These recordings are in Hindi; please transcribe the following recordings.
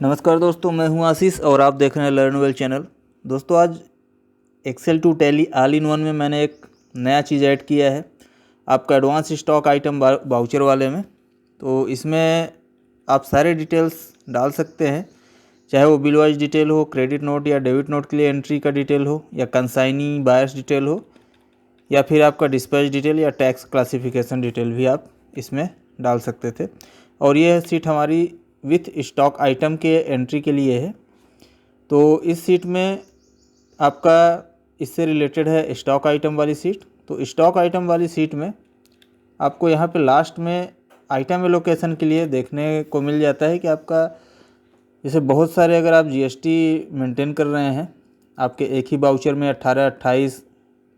नमस्कार दोस्तों, मैं हूं आशीष और आप देख रहे हैं लर्न वेल चैनल। दोस्तों, आज Excel to Tally all in one में मैंने एक नया चीज़ ऐड किया है आपका एडवांस स्टॉक आइटम वाउचर वाले में। तो इसमें आप सारे डिटेल्स डाल सकते हैं, चाहे वो बिल वाइज डिटेल हो, क्रेडिट नोट या डेबिट नोट के लिए एंट्री का डिटेल हो, या कंसाइनी बायर्स डिटेल हो, या फिर आपका डिस्पैच डिटेल या टैक्स क्लासिफिकेशन डिटेल भी आप इसमें डाल सकते थे। और यह सीट हमारी विथ स्टॉक आइटम के एंट्री के लिए है। तो इस सीट में आपका इससे रिलेटेड है स्टॉक आइटम वाली सीट। तो स्टॉक आइटम वाली सीट में आपको यहाँ पे लास्ट में आइटम एलोकेशन के लिए देखने को मिल जाता है कि आपका जैसे बहुत सारे अगर आप जीएसटी मेंटेन कर रहे हैं, आपके एक ही वाउचर में 18, 28,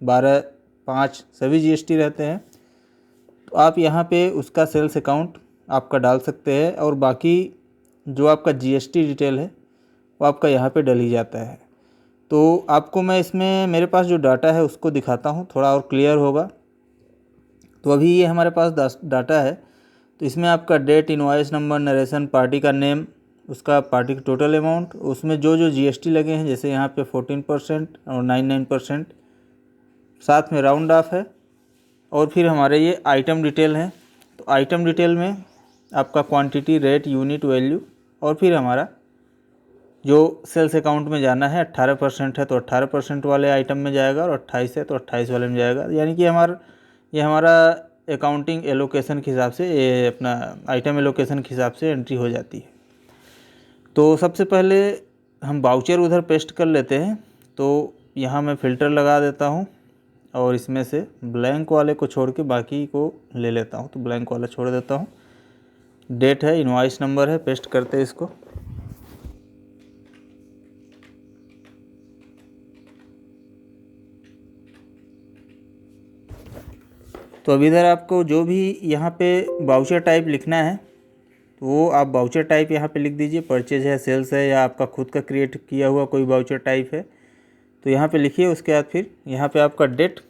12, 5 सभी जीएसटी रहते हैं, तो आप यहाँ पे उसका सेल्स अकाउंट आपका डाल सकते हैं और बाकी जो आपका जीएसटी डिटेल है वो आपका यहाँ पे डल ही जाता है। तो आपको मैं इसमें मेरे पास जो डाटा है उसको दिखाता हूँ, थोड़ा और क्लियर होगा। तो अभी ये हमारे पास डाटा है। तो इसमें आपका date, invoice number, narration, party का नेम, उसका पार्टी का टोटल अमाउंट, उसमें जो जो जीएसटी लगे हैं, जैसे यहाँ पे 14% और 99%, साथ में राउंड ऑफ है। और फिर हमारे ये आइटम डिटेल हैं। तो आइटम डिटेल में आपका क्वांटिटी, रेट, यूनिट, वैल्यू, और फिर हमारा जो सेल्स अकाउंट में जाना है 18% है तो 18% वाले आइटम में जाएगा, और 28 है तो 28 वाले में जाएगा। यानी कि ये हमारा अकाउंटिंग एलोकेशन के हिसाब से, ये अपना आइटम एलोकेशन के हिसाब से एंट्री हो जाती है। तो सबसे पहले हम वाउचर उधर पेस्ट कर लेते हैं। तो यहाँ मैं फ़िल्टर लगा देता हूँ और इसमें से ब्लैंक वाले को छोड़ के बाकी को ले लेता हूँ। तो ब्लैंक वाला छोड़ देता हूँ। डेट है, इनवॉइस नंबर है, पेस्ट करते हैं इसको। तो अब इधर आपको जो भी यहाँ पे वाउचर टाइप लिखना है तो वो आप वाउचर टाइप यहाँ पे लिख दीजिए। परचेज है, सेल्स है, या आपका खुद का क्रिएट किया हुआ कोई वाउचर टाइप है तो यहाँ पे लिखिए। उसके बाद फिर यहाँ पे आपका डेट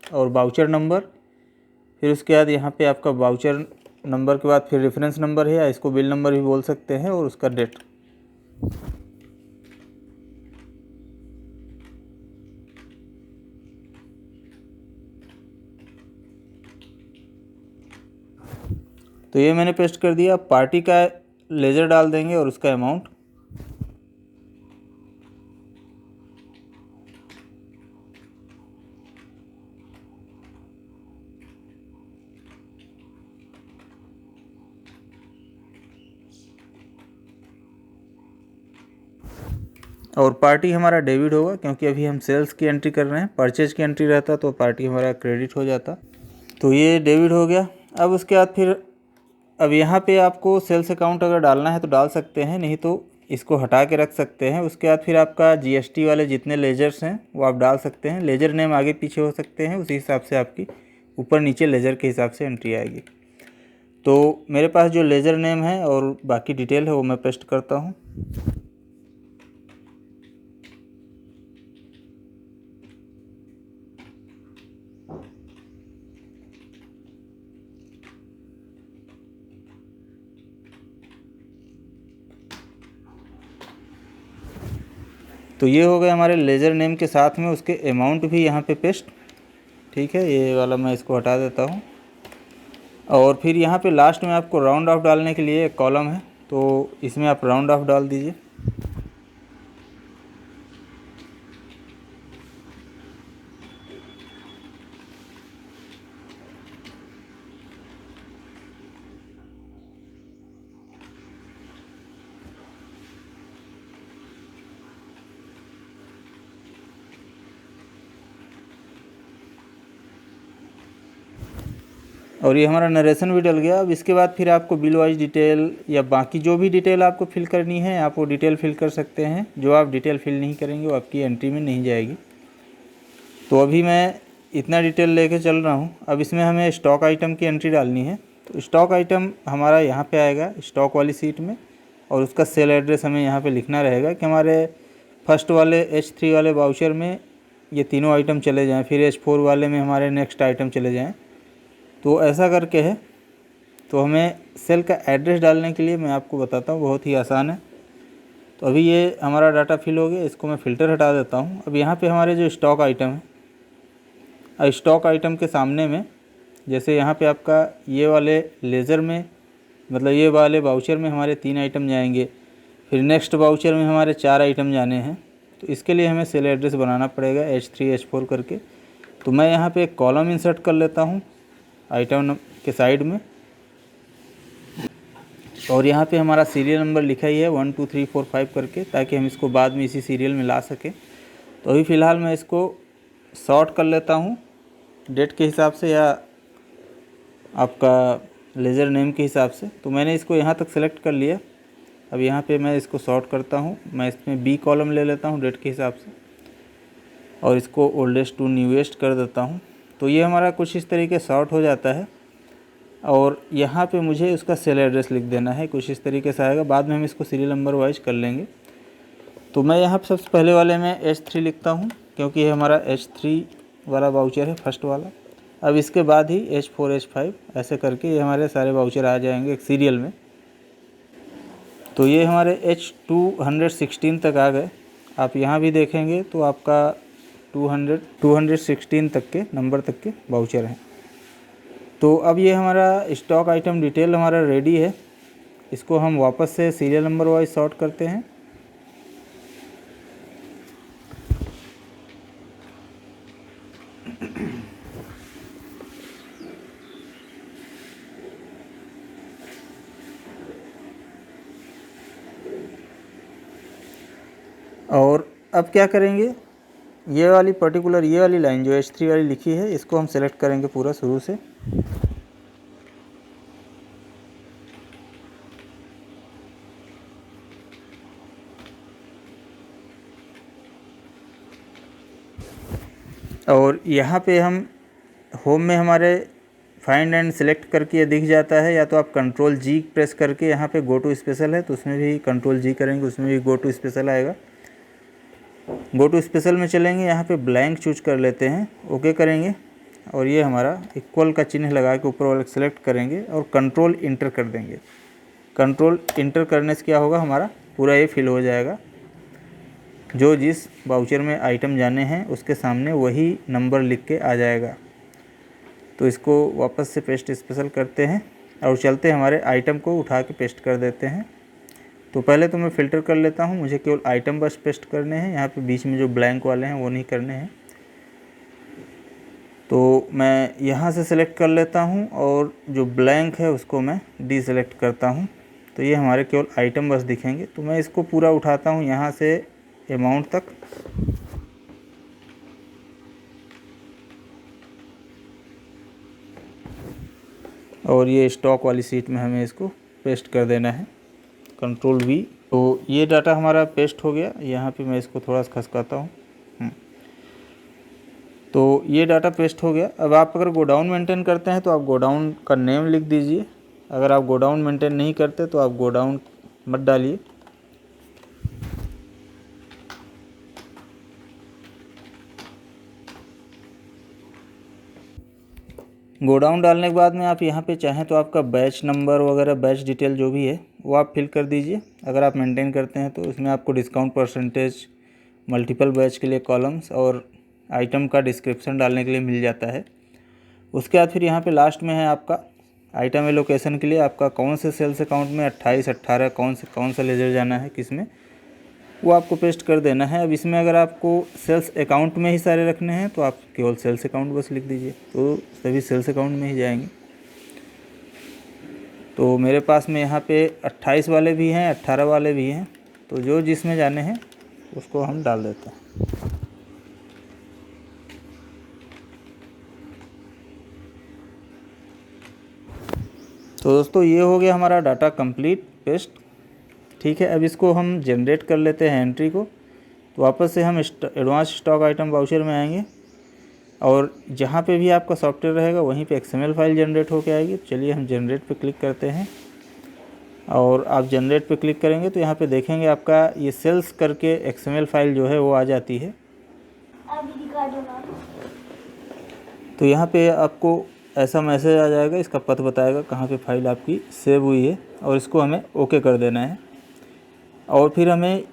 और वाउचर नंबर, फिर उसके बाद यहाँ पे आपका वाउचर नंबर के बाद फिर रेफरेंस नंबर है, या इसको बिल नंबर भी बोल सकते हैं, और उसका डेट। तो ये मैंने पेस्ट कर दिया। पार्टी का लेजर डाल देंगे और उसका अमाउंट। और पार्टी हमारा डेबिट होगा क्योंकि अभी हम सेल्स की एंट्री कर रहे हैं। परचेज की एंट्री रहता तो पार्टी हमारा क्रेडिट हो जाता। तो ये डेबिट हो गया। अब उसके बाद फिर अब यहाँ पे आपको सेल्स अकाउंट अगर डालना है तो डाल सकते हैं, नहीं तो इसको हटा के रख सकते हैं। उसके बाद फिर आपका जीएसटी वाले जितने लेजर्स हैं वो आप डाल सकते हैं। लेजर नेम आगे पीछे हो सकते हैं, उसी हिसाब से आपकी ऊपर नीचे लेजर के हिसाब से एंट्री आएगी। तो मेरे पास जो लेजर नेम है और बाकी डिटेल है वो मैं पेस्ट करता हूँ। तो ये हो गए हमारे लेजर नेम के साथ में उसके अमाउंट भी यहाँ पे पेस्ट। ठीक है, ये वाला मैं इसको हटा देता हूँ। और फिर यहाँ पे लास्ट में आपको राउंड ऑफ डालने के लिए एक कॉलम है, तो इसमें आप राउंड ऑफ डाल दीजिए। और ये हमारा नरेशन भी डल गया। अब इसके बाद फिर आपको बिल वाइज डिटेल या बाकी जो भी डिटेल आपको फिल करनी है आप वो डिटेल फिल कर सकते हैं। जो आप डिटेल फिल नहीं करेंगे वो आपकी एंट्री में नहीं जाएगी। तो अभी मैं इतना डिटेल लेके चल रहा हूँ। अब इसमें हमें स्टॉक आइटम की एंट्री डालनी है। तो स्टॉक आइटम हमारा यहाँ पे आएगा स्टॉक वाली सीट में, और उसका सेल एड्रेस हमें यहाँ पे लिखना रहेगा कि हमारे फर्स्ट वाले H3 वाले वाउचर में ये तीनों आइटम चले जाएँ, फिर H4 वाले में हमारे नेक्स्ट आइटम चले जाएँ। तो ऐसा करके है। तो हमें सेल का एड्रेस डालने के लिए मैं आपको बताता हूँ, बहुत ही आसान है। तो अभी ये हमारा डाटा फिल हो गया, इसको मैं फ़िल्टर हटा देता हूँ। अब यहाँ पे हमारे जो स्टॉक आइटम है, स्टॉक आइटम के सामने में जैसे यहाँ पे आपका ये वाले लेज़र में, मतलब ये वाले वाउचर में हमारे 3 आइटम जाएंगे, फिर नेक्स्ट वाउचर में हमारे 4 आइटम जाने हैं। तो इसके लिए हमें सेल एड्रेस बनाना पड़ेगा H3 H4 करके। तो मैं यहाँ पे एक कॉलम इंसर्ट कर लेता हूँ आइटम के साइड में, और यहाँ पे हमारा सीरियल नंबर लिखा ही है 1 2 3 4 5 करके, ताकि हम इसको बाद में इसी सीरियल में ला सकें। तो अभी फ़िलहाल मैं इसको सॉर्ट कर लेता हूँ डेट के हिसाब से या आपका लेज़र नेम के हिसाब से। तो मैंने इसको यहाँ तक सेलेक्ट कर लिया। अब यहाँ पे मैं इसको सॉर्ट करता हूँ। मैं इसमें बी कॉलम ले लेता हूँ डेट के हिसाब से, और इसको ओल्डेस्ट टू न्यूएस्ट कर देता हूँ। तो ये हमारा कुछ इस तरीके सॉर्ट हो जाता है। और यहाँ पे मुझे उसका सेल एड्रेस लिख देना है, कुछ इस तरीके से आएगा। बाद में हम इसको सीरियल नंबर वाइज कर लेंगे। तो मैं यहाँ पे सबसे पहले वाले में H3 लिखता हूँ, क्योंकि ये हमारा H3 वाला वाउचर है, फर्स्ट वाला। अब इसके बाद ही H4 H5 ऐसे करके ये हमारे सारे वाउचर आ जाएंगे एक सीरियल में। तो ये हमारे H216 तक आ गए। आप यहाँ भी देखेंगे तो आपका 216 तक के नंबर तक के वाउचर हैं। तो अब ये हमारा स्टॉक आइटम डिटेल हमारा रेडी है। इसको हम वापस से सीरियल नंबर वाइज सॉर्ट करते हैं। और अब क्या करेंगे, ये वाली पर्टिकुलर ये वाली लाइन जो H3 वाली लिखी है, इसको हम सेलेक्ट करेंगे पूरा शुरू से। और यहाँ पे हम होम में हमारे फाइंड एंड सेलेक्ट करके ये दिख जाता है, या तो आप कंट्रोल जी प्रेस करके यहाँ पे गो टू स्पेशल है तो उसमें भी कंट्रोल जी करेंगे, उसमें भी गो टू स्पेशल आएगा। गो टू स्पेशल में चलेंगे, यहाँ पे ब्लैंक चूज कर लेते हैं, ओके करेंगे, और ये हमारा इक्वल का चिन्ह लगा के ऊपर वाला सेलेक्ट करेंगे और कंट्रोल इंटर कर देंगे। कंट्रोल इंटर करने से क्या होगा, हमारा पूरा ये फिल हो जाएगा। जो जिस वाउचर में आइटम जाने हैं उसके सामने वही नंबर लिख के आ जाएगा। तो इसको वापस से पेस्ट स्पेशल करते हैं और चलते हमारे आइटम को उठा के पेस्ट कर देते हैं। तो पहले तो मैं फ़िल्टर कर लेता हूँ, मुझे केवल आइटम बस पेस्ट करने हैं, यहाँ पे बीच में जो ब्लैंक वाले हैं वो नहीं करने हैं। तो मैं यहाँ से सेलेक्ट कर लेता हूँ और जो ब्लैंक है उसको मैं डीसेलेक्ट करता हूँ। तो ये हमारे केवल आइटम बस दिखेंगे। तो मैं इसको पूरा उठाता हूँ यहाँ से अमाउंट तक, और ये स्टॉक वाली सीट में हमें इसको पेस्ट कर देना है, कंट्रोल V। तो ये डाटा हमारा पेस्ट हो गया। यहाँ पे मैं इसको थोड़ा सा खसकाता हूँ। तो ये डाटा पेस्ट हो गया। अब आप अगर गोडाउन मेंटेन करते हैं तो आप गोडाउन का नेम लिख दीजिए। अगर आप गोडाउन मेंटेन नहीं करते तो आप गोडाउन मत डालिए। गोडाउन डालने के बाद में आप यहाँ पे चाहें तो आपका बैच नंबर वगैरह, बैच डिटेल जो भी है वो आप फिल कर दीजिए। अगर आप मेंटेन करते हैं तो उसमें आपको डिस्काउंट परसेंटेज, मल्टीपल बैच के लिए कॉलम्स और आइटम का डिस्क्रिप्शन डालने के लिए मिल जाता है। उसके बाद फिर यहाँ पे लास्ट में है आपका आइटम एलोकेशन के लिए आपका कौन से सेल्स अकाउंट में 28, 18 कौन सा लेजर जाना है किस में, वो आपको पेस्ट कर देना है। अब इसमें अगर आपको सेल्स अकाउंट में ही सारे रखने हैं तो आप केवल सेल्स अकाउंट बस लिख दीजिए, तो सभी सेल्स अकाउंट में ही जाएंगे। तो मेरे पास में यहाँ पे 28 वाले भी हैं, 18 वाले भी हैं, तो जो जिसमें जाने हैं उसको हम डाल देते हैं। तो दोस्तों ये हो गया हमारा डाटा कंप्लीट पेस्ट। ठीक है, अब इसको हम जनरेट कर लेते हैं एंट्री को। तो वापस से हम एडवांस स्टॉक आइटम वाउचर में आएंगे और जहाँ पे भी आपका सॉफ्टवेयर रहेगा वहीं पे XML फाइल जनरेट होके आएगी। चलिए हम जनरेट पे क्लिक करते हैं और आप जनरेट पे क्लिक करेंगे तो यहाँ पे देखेंगे आपका ये सेल्स करके XML फाइल जो है वो आ जाती है। तो यहाँ पे आपको ऐसा मैसेज आ जाएगा, इसका पथ बताएगा कहाँ पे फाइल आपकी सेव हुई है और इसको हमें ओके कर देना है। और फिर हमें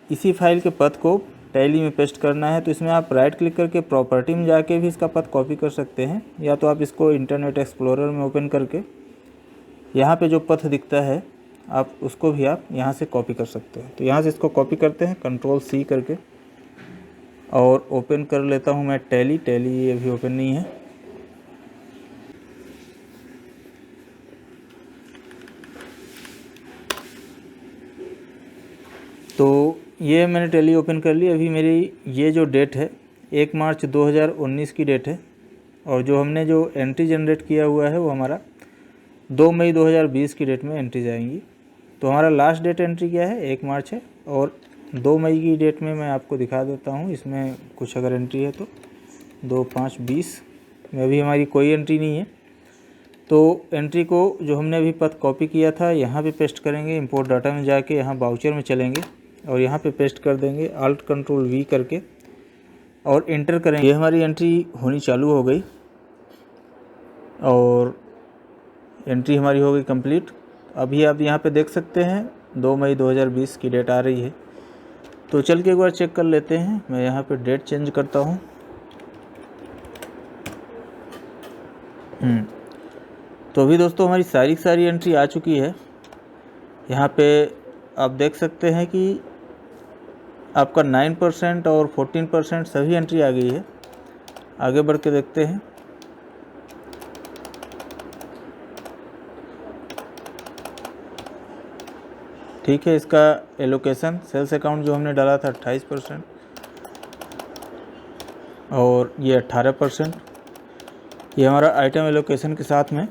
इसी फाइल के पथ को टैली में पेस्ट करना है। तो इसमें आप राइट क्लिक करके प्रॉपर्टी में जाके भी इसका पथ कॉपी कर सकते हैं, या तो आप इसको इंटरनेट एक्सप्लोरर में ओपन करके यहाँ पे जो पथ दिखता है आप उसको भी आप यहाँ से कॉपी कर सकते हैं। तो यहाँ से इसको कॉपी करते हैं Ctrl+C करके और ओपन कर लेता हूँ मैं टैली। ये अभी ओपन नहीं है। तो ये मैंने टैली ओपन कर ली। अभी मेरी ये जो डेट है 1 मार्च 2019 की डेट है, और जो हमने जो एंट्री जनरेट किया हुआ है वो हमारा 2 मई 2020 की डेट में एंट्री जाएंगी। तो हमारा लास्ट डेट एंट्री क्या है 1 मार्च है, और 2 मई की डेट में मैं आपको दिखा देता हूँ। इसमें कुछ अगर एंट्री है तो 2/5/20 में अभी हमारी कोई एंट्री नहीं है। तो एंट्री को जो हमने अभी पथ कॉपी किया था यहाँ पे पेस्ट करेंगे। इंपोर्ट डाटा में जाके यहाँ बाउचर में चलेंगे और यहाँ पे पेस्ट कर देंगे Alt+Ctrl+V करके और इंटर करेंगे। ये हमारी एंट्री होनी चालू हो गई और एंट्री हमारी हो गई कंप्लीट। अभी आप यहाँ पे देख सकते हैं 2 मई 2020 की डेट आ रही है। तो चल के एक बार चेक कर लेते हैं। मैं यहाँ पे डेट चेंज करता हूँ। तो अभी दोस्तों हमारी सारी एंट्री आ चुकी है। यहाँ पे आप देख सकते हैं कि आपका 9% और 14% सभी एंट्री आ गई है। आगे बढ़ के देखते हैं। ठीक है, इसका एलोकेशन सेल्स अकाउंट जो हमने डाला था 28% और ये 18%। ये हमारा आइटम एलोकेशन के साथ में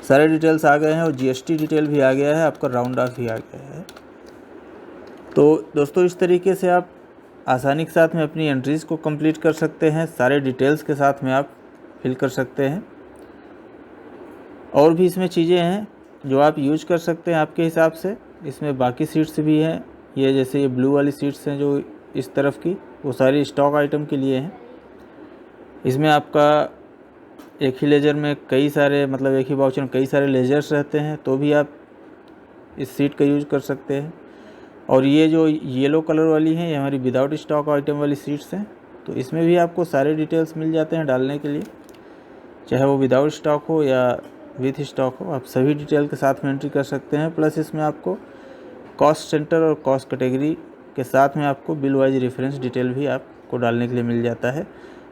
सारे डिटेल्स आ गए हैं और जीएसटी डिटेल भी आ गया है, आपका राउंड ऑफ भी आ गया है। तो दोस्तों इस तरीके से आप आसानी के साथ में अपनी एंट्रीज़ को कंप्लीट कर सकते हैं। सारे डिटेल्स के साथ में आप फिल कर सकते हैं। और भी इसमें चीज़ें हैं जो आप यूज कर सकते हैं आपके हिसाब से। इसमें बाकी सीट्स भी हैं, ये जैसे ये ब्लू वाली सीट्स हैं जो इस तरफ की, वो सारी स्टॉक आइटम के लिए हैं। इसमें आपका एक ही लेजर में कई सारे, मतलब एक ही वाउचर में कई सारे लेजर्स रहते हैं, तो भी आप इस सीट का यूज कर सकते हैं। और ये जो येलो कलर वाली हैं ये हमारी विदाउट स्टॉक आइटम वाली सीट्स हैं। तो इसमें भी आपको सारे डिटेल्स मिल जाते हैं डालने के लिए, चाहे वो विदाउट स्टॉक हो या विथ स्टॉक हो, आप सभी डिटेल के साथ में एंट्री कर सकते हैं। प्लस इसमें आपको कॉस्ट सेंटर और कॉस्ट कैटेगरी के साथ में आपको बिल वाइज रेफरेंस डिटेल भी आपको डालने के लिए मिल जाता है।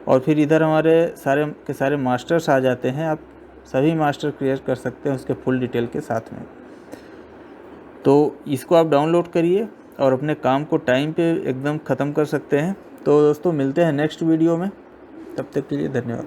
और फिर इधर हमारे सारे के सारे मास्टर्स आ जाते हैं, आप सभी मास्टर क्रिएट कर सकते हैं उसके फुल डिटेल के साथ में। तो इसको आप डाउनलोड करिए और अपने काम को टाइम पे एकदम ख़त्म कर सकते हैं। तो दोस्तों मिलते हैं नेक्स्ट वीडियो में, तब तक के लिए धन्यवाद।